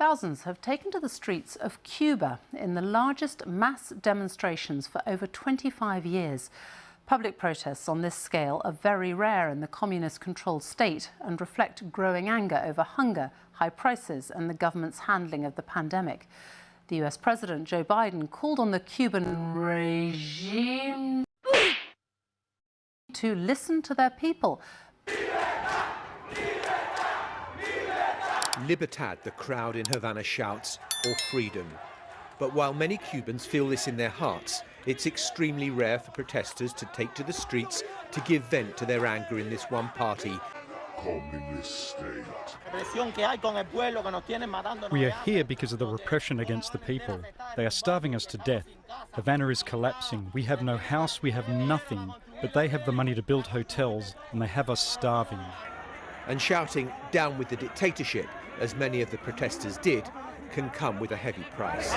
Thousands have taken to the streets of Cuba in the largest mass demonstrations for over 25 years. Public protests on this scale are very rare in the communist-controlled state and reflect growing anger over hunger, high prices and the government's handling of the pandemic. The US President Joe Biden called on the Cuban regime to listen to their people. Libertad, the crowd in Havana shouts, or freedom. But while many Cubans feel this in their hearts, it's extremely rare for protesters to take to the streets to give vent to their anger in this one-party communist state. We are here because of the repression against the people. They are starving us to death. Havana is collapsing. We have no house, we have nothing. But they have the money to build hotels, and they have us starving. And shouting, down with the dictatorship, as many of the protesters did, can come with a heavy price.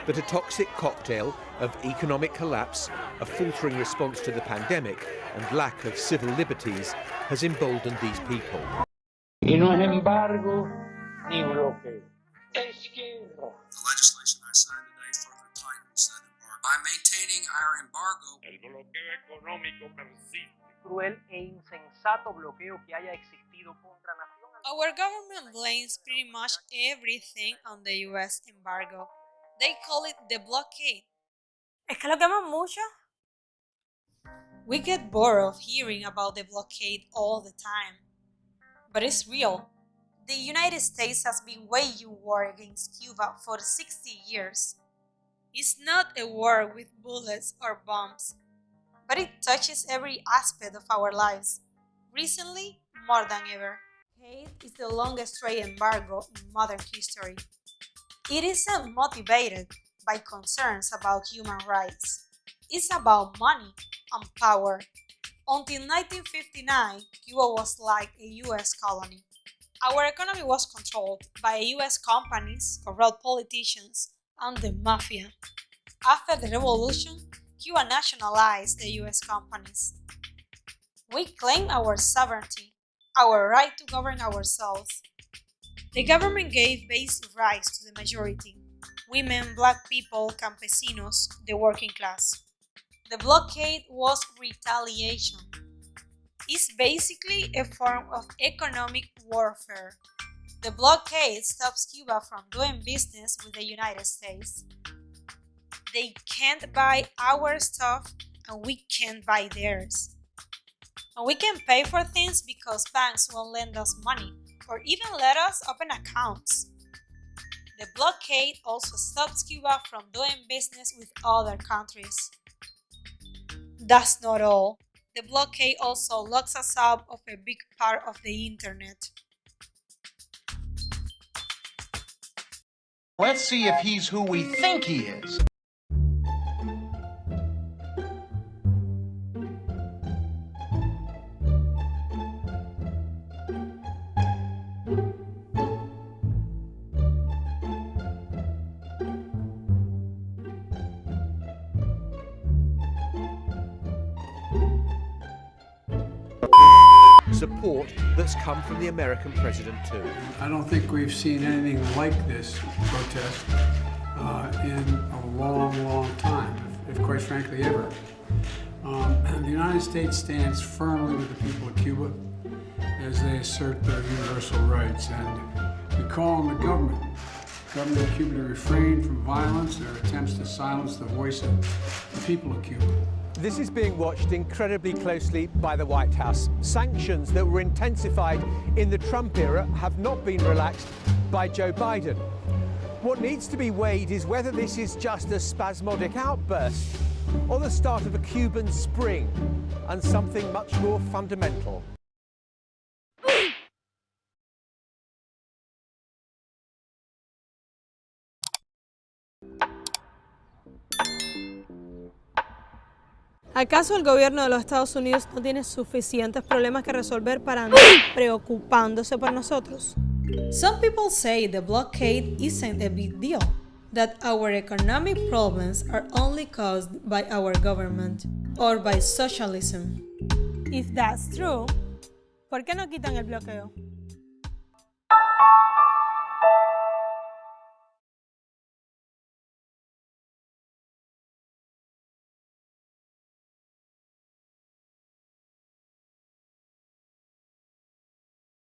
But a toxic cocktail of economic collapse, a faltering response to the pandemic, and lack of civil liberties has emboldened these people. Y no es embargo ni bloqueo. The legislation I signed today further tightens that embargo. By maintaining our embargo, El bloqueo económico persiste. Cruel e insensato bloqueo que haya existido contra nación. Our government blames pretty much everything on the US embargo. They call it the blockade. Es que lo queman mucho. We get bored of hearing about the blockade all the time. But it's real. The United States has been waging war against Cuba for 60 years. It's not a war with bullets or bombs, but it touches every aspect of our lives. Recently, more than ever. Hate is the longest trade embargo in modern history. It isn't motivated by concerns about human rights. It's about money and power. Until 1959, Cuba was like a US colony. Our economy was controlled by US companies, corrupt politicians, and the mafia. After the revolution, Cuba nationalized the US companies. We claim our sovereignty, our right to govern ourselves. The government gave basic rights to the majority: women, black people, campesinos, the working class. The blockade was retaliation. It's basically a form of economic warfare. The blockade stops Cuba from doing business with the United States. They can't buy our stuff and we can't buy theirs. And we can pay for things because banks won't lend us money or even let us open accounts. The blockade also stops Cuba from doing business with other countries. That's not all. The blockade also locks us out of a big part of the internet. Let's see if he's who we think he is. Support that's come from the American president too. I don't think we've seen anything like this protest in a long, long time, if quite frankly ever. The United States stands firmly with the people of Cuba as they assert their universal rights, and we call on the government of Cuba to refrain from violence, their attempts to silence the voice of the people of Cuba. This is being watched incredibly closely by the White House. Sanctions that were intensified in the Trump era have not been relaxed by Joe Biden. What needs to be weighed is whether this is just a spasmodic outburst or the start of a Cuban spring and something much more fundamental. ¿Acaso el gobierno de los Estados Unidos no tiene suficientes problemas que resolver para andar preocupándose por nosotros? Some people say the blockade isn't a big deal, that our economic problems are only caused by our government or by socialism. If that's true, ¿por qué no quitan el bloqueo?